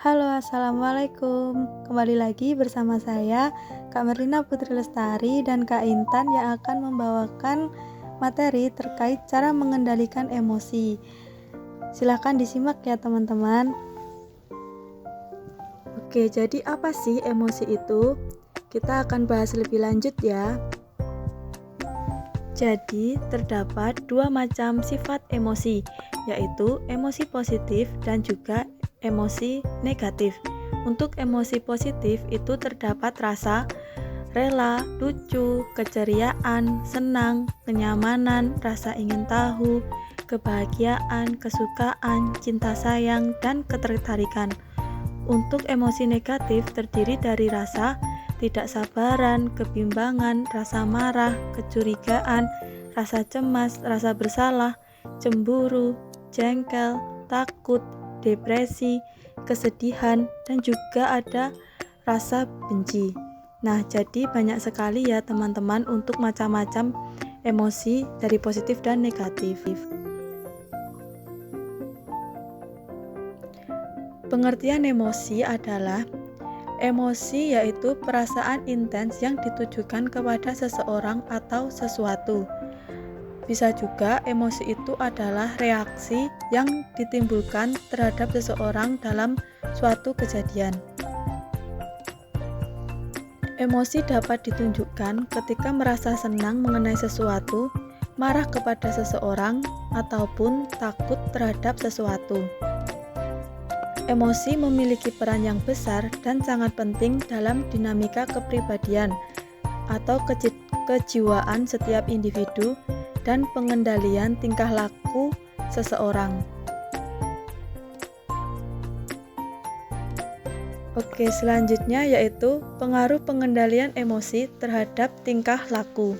Halo, assalamualaikum. Kembali lagi bersama saya, Kak Merlina Putri Lestari dan Kak Intan yang akan membawakan materi terkait cara mengendalikan emosi. Silahkan disimak ya teman-teman. Oke, jadi apa sih emosi itu? Kita akan bahas lebih lanjut ya. Jadi, terdapat dua macam sifat emosi, yaitu emosi positif dan juga emosi negatif. Untuk emosi positif itu terdapat rasa rela, lucu, keceriaan, senang, kenyamanan, rasa ingin tahu, kebahagiaan, kesukaan, cinta sayang, dan ketertarikan. Untuk emosi negatif terdiri dari rasa tidak sabaran, kebimbangan, rasa marah, kecurigaan, rasa cemas, rasa bersalah, cemburu, jengkel, takut, depresi, kesedihan, dan juga ada rasa benci. Nah, jadi banyak sekali ya teman-teman untuk macam-macam emosi dari positif dan negatif. Pengertian emosi adalah emosi yaitu perasaan intens yang ditujukan kepada seseorang atau sesuatu. Bisa juga emosi itu adalah reaksi yang ditimbulkan terhadap seseorang dalam suatu kejadian. Emosi dapat ditunjukkan ketika merasa senang mengenai sesuatu, marah kepada seseorang, ataupun takut terhadap sesuatu. Emosi memiliki peran yang besar dan sangat penting dalam dinamika kepribadian atau kejiwaan setiap individu dan pengendalian tingkah laku seseorang. Oke, selanjutnya yaitu pengaruh pengendalian emosi terhadap tingkah laku.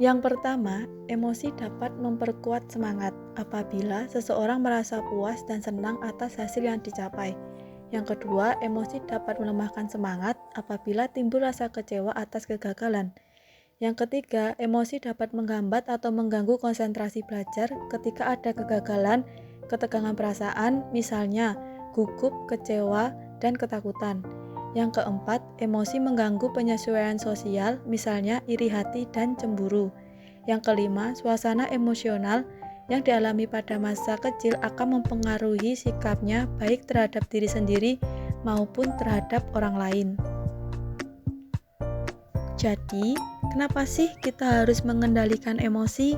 Yang pertama, emosi dapat memperkuat semangat apabila seseorang merasa puas dan senang atas hasil yang dicapai. Yang kedua, emosi dapat melemahkan semangat apabila timbul rasa kecewa atas kegagalan. Yang ketiga, emosi dapat menghambat atau mengganggu konsentrasi belajar ketika ada kegagalan, ketegangan perasaan, misalnya gugup, kecewa, dan ketakutan. Yang keempat, emosi mengganggu penyesuaian sosial, misalnya iri hati dan cemburu. Yang kelima, suasana emosional yang dialami pada masa kecil akan mempengaruhi sikapnya baik terhadap diri sendiri maupun terhadap orang lain. Jadi, kenapa sih kita harus mengendalikan emosi?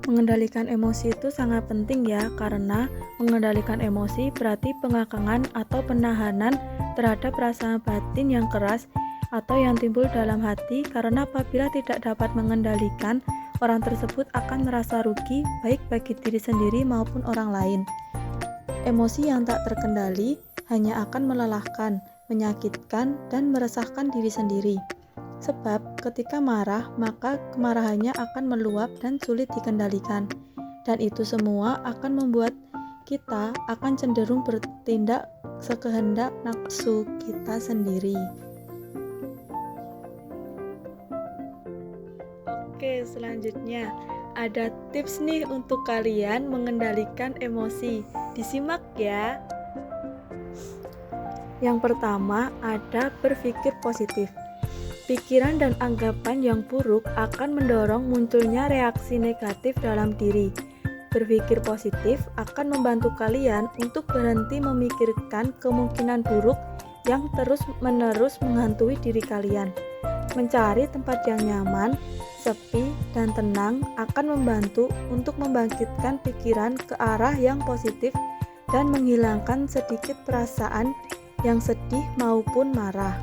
Mengendalikan emosi itu sangat penting ya, karena mengendalikan emosi berarti pengakangan atau penahanan terhadap rasa batin yang keras atau yang timbul dalam hati, karena apabila tidak dapat mengendalikan, orang tersebut akan merasa rugi baik bagi diri sendiri maupun orang lain. Emosi yang tak terkendali hanya akan melelahkan, menyakitkan, dan meresahkan diri sendiri. Sebab ketika marah, maka kemarahannya akan meluap dan sulit dikendalikan. Dan itu semua akan membuat kita akan cenderung bertindak sekehendak nafsu kita sendiri. Oke, selanjutnya ada tips nih untuk kalian mengendalikan emosi. Disimak ya. Yang pertama, ada berpikir positif. Pikiran dan anggapan yang buruk akan mendorong munculnya reaksi negatif dalam diri. Berpikir positif akan membantu kalian untuk berhenti memikirkan kemungkinan buruk yang terus-menerus menghantui diri kalian. Mencari tempat yang nyaman, sepi, dan tenang akan membantu untuk membangkitkan pikiran ke arah yang positif dan menghilangkan sedikit perasaan yang sedih maupun marah.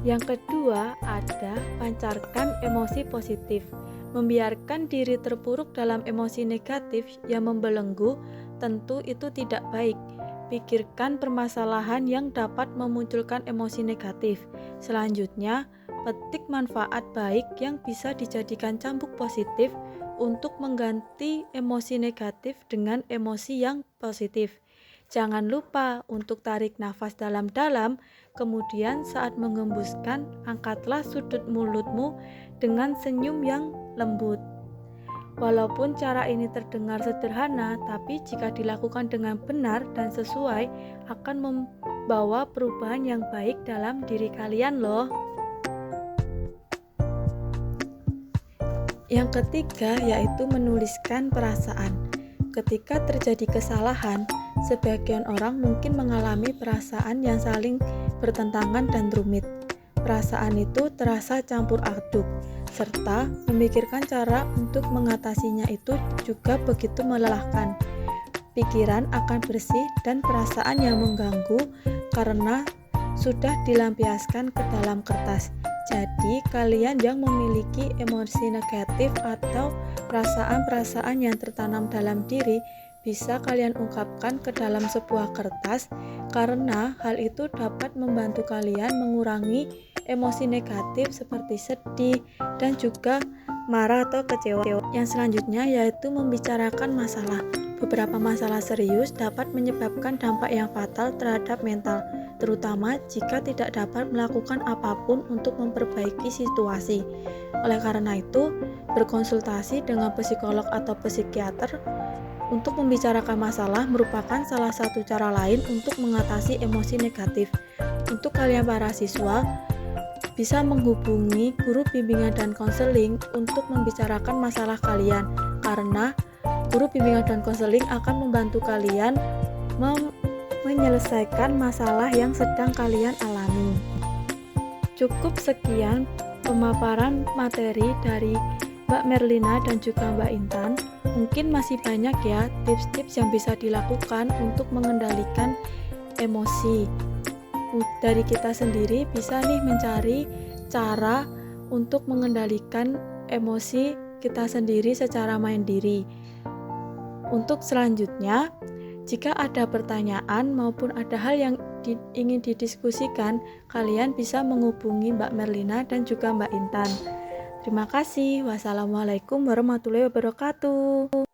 Yang kedua, ada pancarkan emosi positif. Membiarkan diri terpuruk dalam emosi negatif yang membelenggu tentu itu tidak baik. Pikirkan permasalahan yang dapat memunculkan emosi negatif. Selanjutnya, petik manfaat baik yang bisa dijadikan cambuk positif untuk mengganti emosi negatif dengan emosi yang positif. Jangan lupa untuk tarik nafas dalam-dalam, kemudian saat mengembuskan, angkatlah sudut mulutmu dengan senyum yang lembut. Walaupun cara ini terdengar sederhana, tapi jika dilakukan dengan benar dan sesuai, akan membawa perubahan yang baik dalam diri kalian loh. Yang ketiga yaitu menuliskan perasaan. Ketika terjadi kesalahan, sebagian orang mungkin mengalami perasaan yang saling bertentangan dan rumit. Perasaan itu terasa campur aduk, serta memikirkan cara untuk mengatasinya itu juga begitu melelahkan. Pikiran akan bersih dan perasaan yang mengganggu karena sudah dilampiaskan ke dalam kertas. Jadi, kalian yang memiliki emosi negatif atau perasaan-perasaan yang tertanam dalam diri bisa kalian ungkapkan ke dalam sebuah kertas karena hal itu dapat membantu kalian mengurangi emosi negatif seperti sedih dan juga marah atau kecewa. Yang selanjutnya yaitu membicarakan masalah. Beberapa masalah serius dapat menyebabkan dampak yang fatal terhadap mental, terutama jika tidak dapat melakukan apapun untuk memperbaiki situasi. Oleh karena itu, berkonsultasi dengan psikolog atau psikiater untuk membicarakan masalah merupakan salah satu cara lain untuk mengatasi emosi negatif. Untuk kalian para siswa, bisa menghubungi guru bimbingan dan konseling untuk membicarakan masalah kalian, karena guru bimbingan dan konseling akan membantu kalian menyelesaikan masalah yang sedang kalian alami. Cukup sekian pemaparan materi dari Mbak Merlina dan juga Mbak Intan. Mungkin masih banyak ya tips-tips yang bisa dilakukan untuk mengendalikan emosi. Dari kita sendiri bisa nih mencari cara untuk mengendalikan emosi kita sendiri secara mandiri. Untuk selanjutnya, jika ada pertanyaan maupun ada hal yang ingin didiskusikan, kalian bisa menghubungi Mbak Merlina dan juga Mbak Intan. Terima kasih. Wassalamualaikum warahmatullahi wabarakatuh.